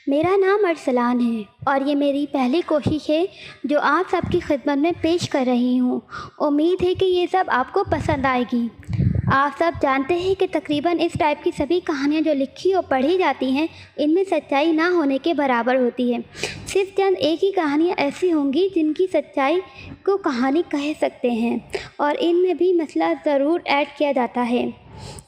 मेरा नाम अरसलान है और ये मेरी पहली कोशिश है जो आप सबकी खिदमत में पेश कर रही हूँ। उम्मीद है कि ये सब आपको पसंद आएगी। आप सब जानते हैं कि तकरीबन इस टाइप की सभी कहानियाँ जो लिखी और पढ़ी जाती हैं, इनमें सच्चाई ना होने के बराबर होती है। सिर्फ चंद एक ही कहानियाँ ऐसी होंगी जिनकी सच्चाई को कहानी कह सकते हैं और इनमें भी मसला ज़रूर ऐड किया जाता है।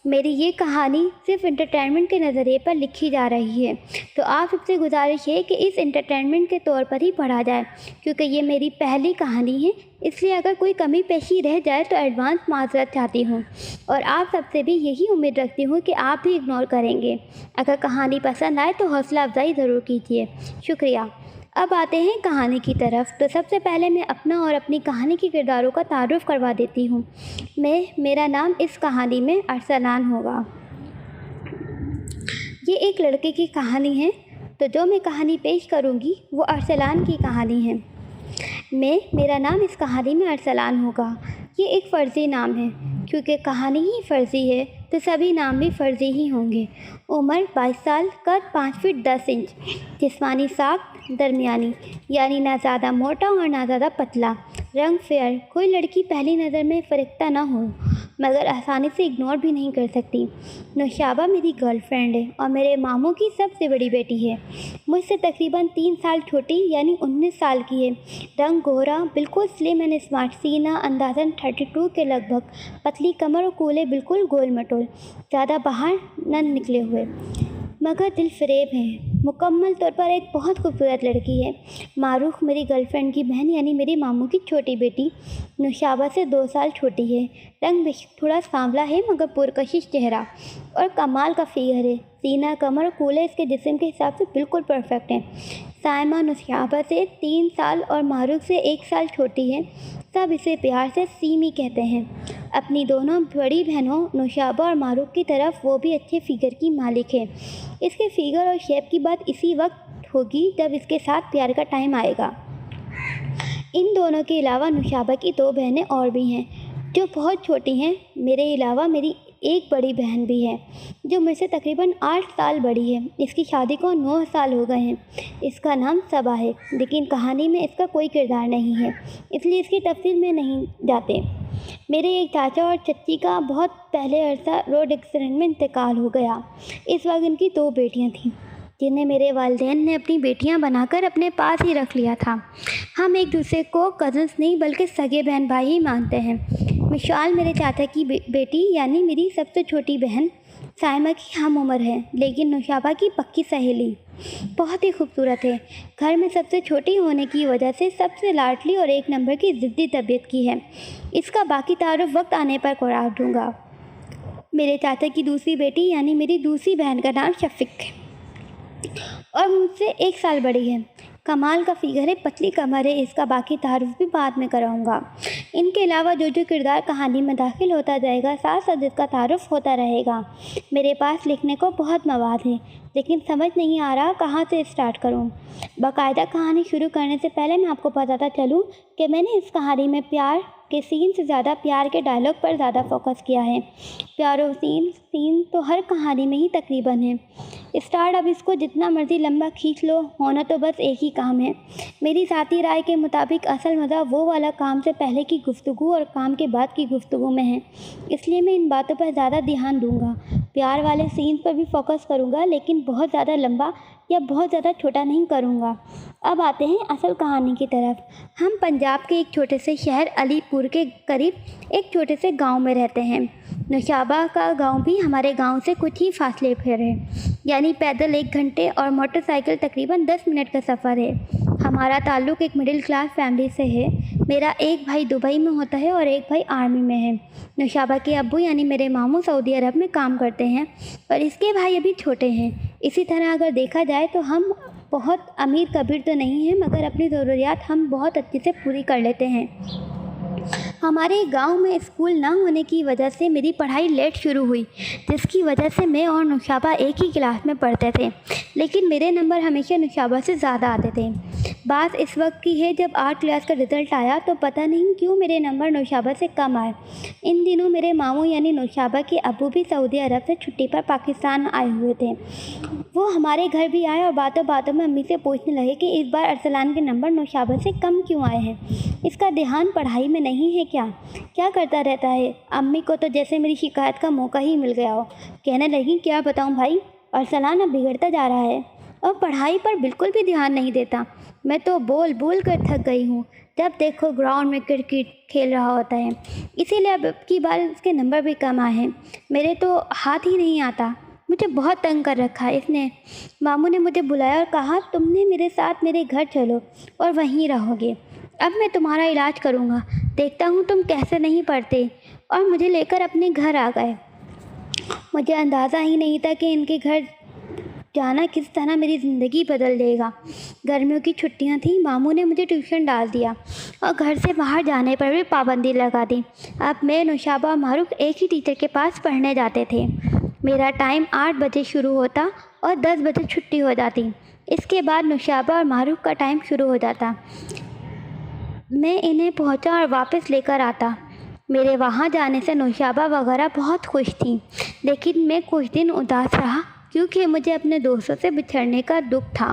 मेरी ये कहानी सिर्फ एंटरटेनमेंट के नज़रिए पर लिखी जा रही है, तो आप सबसे गुजारिश है कि इस एंटरटेनमेंट के तौर पर ही पढ़ा जाए, क्योंकि ये मेरी पहली कहानी है। इसलिए अगर कोई कमी पेशी रह जाए तो एडवांस माज़रत चाहती हूँ और आप सबसे भी यही उम्मीद रखती हूँ कि आप भी इग्नोर करेंगे। अगर कहानी पसंद आए तो हौसला अफजाई ज़रूर कीजिए। शुक्रिया। अब आते हैं कहानी की तरफ। तो सबसे पहले मैं अपना और अपनी कहानी के किरदारों का तारुफ करवा देती हूँ। मेरा नाम इस कहानी में अरसलान होगा। ये एक लड़के की कहानी है, तो जो मैं कहानी पेश करूँगी वो अरसलान की कहानी है। मेरा नाम इस कहानी में अरसलान होगा। ये एक फ़र्ज़ी नाम है, क्योंकि कहानी ही फ़र्ज़ी है तो सभी नाम भी फ़र्ज़ी ही होंगे। उम्र 22 साल, कद 5 फीट 10 इंच, जिस्मानी साख दरमियानी, यानी ना ज़्यादा मोटा और ना ज़्यादा पतला, रंग फेयर। कोई लड़की पहली नज़र में फ़रिख्ता ना हो मगर आसानी से इग्नोर भी नहीं कर सकती। नौशाबा मेरी गर्लफ्रेंड है और मेरे मामू की सबसे बड़ी बेटी है। मुझसे तकरीबन 3 साल छोटी, यानी 19 साल की है। रंग गोरा, बिल्कुल स्लिम एंड स्मार्ट, सीना अंदाज़न 32 के लगभग, पतली कमर और कूल्हे बिल्कुल गोल मटोल, ज़्यादा बाहर न निकले हुए मगर दिल फरेब है। मुकम्मल तौर पर एक बहुत खूबसूरत लड़की है। मारूख मेरी गर्लफ्रेंड की बहन, यानी मेरे मामू की छोटी बेटी, नौशाबा से 2 साल छोटी है। रंग थोड़ा सांवला है मगर पुरकशिश चेहरा और कमाल का फिगर है। सीना, कमर और कूल्हे इसके जिस्म के हिसाब से बिल्कुल परफेक्ट हैं। साइमा नौशाबा से 3 साल और मारूख से 1 साल छोटी है। सब इसे प्यार से सीमी कहते हैं। अपनी दोनों बड़ी बहनों नौशाबा और मारूख की तरफ वो भी अच्छे फिगर की मालिक है। इसके फिगर और शेप की बात इसी वक्त होगी जब इसके साथ प्यार का टाइम आएगा। इन दोनों के अलावा नौशाबा की 2 बहनें और भी हैं जो बहुत छोटी हैं। मेरे अलावा मेरी एक बड़ी बहन भी है जो मुझसे तकरीबन 8 साल बड़ी है। इसकी शादी को 9 साल हो गए हैं। इसका नाम सबा है, लेकिन कहानी में इसका कोई किरदार नहीं है, इसलिए इसकी तफसील में नहीं जाते। मेरे एक चाचा और चच्ची का बहुत पहले अरसा रोड एक्सीडेंट में इंतकाल हो गया। इस वक्त इनकी 2 बेटियां थीं जिन्हें मेरे वालिदैन ने अपनी बेटियां बनाकर अपने पास ही रख लिया था। हम एक दूसरे को कज़न्स नहीं बल्कि सगे बहन भाई ही मानते हैं। मिशाल मेरे चाचा की बेटी, यानी मेरी सबसे छोटी बहन साइमा की हम उम्र है, लेकिन नौशाबा की पक्की सहेली। बहुत ही खूबसूरत है। घर में सबसे छोटी होने की वजह से सबसे लाडली और 1 नंबर की ज़िद्दी तबीयत की है। इसका बाकी तारुफ वक्त आने पर करार दूँगा। मेरे चाचा की दूसरी बेटी, यानी मेरी दूसरी बहन का नाम शफीक है और मुझसे 1 साल बड़ी है। कमाल का फिगर है, पतली कमर है। इसका बाकी तारुफ भी बाद में कराऊंगा। इनके अलावा जो जो किरदार कहानी में दाखिल होता जाएगा, साथ साथ इसका तारुफ होता रहेगा। मेरे पास लिखने को बहुत मवाद है, लेकिन समझ नहीं आ रहा कहाँ से स्टार्ट करूं। बाकायदा कहानी शुरू करने से पहले मैं आपको बताता चलूं कि मैंने इस कहानी में प्यार के सीन से ज़्यादा प्यार के डायलॉग पर ज़्यादा फोकस किया है। प्यारो सीन तो हर कहानी में ही तकरीबन है। स्टार्ट अब इसको जितना मर्ज़ी लंबा खींच लो, होना तो बस एक ही काम है। मेरी साथी राय के मुताबिक असल मज़ा वो वाला काम से पहले की गुफ्तगू और काम के बाद की गुफ्तगू में है, इसलिए मैं इन बातों पर ज़्यादा ध्यान दूँगा। प्यार वाले सीन पर भी फोकस करूँगा, लेकिन बहुत ज़्यादा लंबा या बहुत ज़्यादा छोटा नहीं करूँगा। अब आते हैं असल कहानी की तरफ। हम पंजाब के एक छोटे से शहर अलीपुर के करीब एक छोटे से गांव में रहते हैं। नौशाबा का गांव भी हमारे गांव से कुछ ही फासले पर है, यानी पैदल 1 घंटे और मोटरसाइकिल तकरीबन 10 मिनट का सफ़र है। हमारा ताल्लुक़ एक मिडिल क्लास फैमिली से है। मेरा एक भाई दुबई में होता है और एक भाई आर्मी में है। नौशाबा के अब्बू, यानी मेरे मामू, सऊदी अरब में काम करते हैं, पर इसके भाई अभी छोटे हैं। इसी तरह अगर देखा जाए तो हम बहुत अमीर कबीर तो नहीं हैं, मगर अपनी ज़रूरियात हम बहुत अच्छे से पूरी कर लेते हैं। हमारे गांव में स्कूल ना होने की वजह से मेरी पढ़ाई लेट शुरू हुई, जिसकी वजह से मैं और नौशाबा एक ही क्लास में पढ़ते थे, लेकिन मेरे नंबर हमेशा नौशाबा से ज़्यादा आते थे। बात इस वक्त की है जब 8 क्लास का रिज़ल्ट आया तो पता नहीं क्यों मेरे नंबर नौशाबा से कम आए। इन दिनों मेरे मामू यानी नौशाबा के अब्बू भी सऊदी अरब से छुट्टी पर पाकिस्तान आए हुए थे। वो हमारे घर भी आए और बातों बातों में अम्मी से पूछने लगे कि इस बार अरसलान के नंबर नौशाबा से कम क्यों आए हैं। इसका ध्यान पढ़ाई में नहीं है क्या करता रहता है। अम्मी को तो जैसे मेरी शिकायत का मौका ही मिल गया हो। कहने लगी, क्या बताऊँ भाई, अरसलान अब बिगड़ता जा रहा है और पढ़ाई पर बिल्कुल भी ध्यान नहीं देता। मैं तो बोल बोल कर थक गई हूँ। जब देखो ग्राउंड में क्रिकेट खेल रहा होता है, इसीलिए अब की बार इसके नंबर भी कम आए हैं। मेरे तो हाथ ही नहीं आता। मुझे बहुत तंग कर रखा है इसने। मामू ने मुझे बुलाया और कहा, तुमने मेरे साथ मेरे घर चलो और वहीं रहोगे। अब मैं तुम्हारा इलाज करूँगा। देखता हूँ तुम कैसे नहीं पढ़ते। और मुझे लेकर अपने घर आ गए। मुझे अंदाज़ा ही नहीं था कि इनके घर जाना किस तरह मेरी ज़िंदगी बदल देगा। गर्मियों की छुट्टियां थी, मामू ने मुझे ट्यूशन डाल दिया और घर से बाहर जाने पर भी पाबंदी लगा दी। अब मैं, नौशाबा और मारूफ एक ही टीचर के पास पढ़ने जाते थे। मेरा टाइम 8 बजे शुरू होता और 10 बजे छुट्टी हो जाती। इसके बाद नौशाबा और मारूफ का टाइम शुरू हो जाता। मैं इन्हें पहुंचा और वापस लेकर आता। मेरे वहाँ जाने से नौशाबा वगैरह बहुत खुश थी, लेकिन मैं कुछ दिन उदास रहा क्योंकि मुझे अपने दोस्तों से बिछड़ने का दुख था।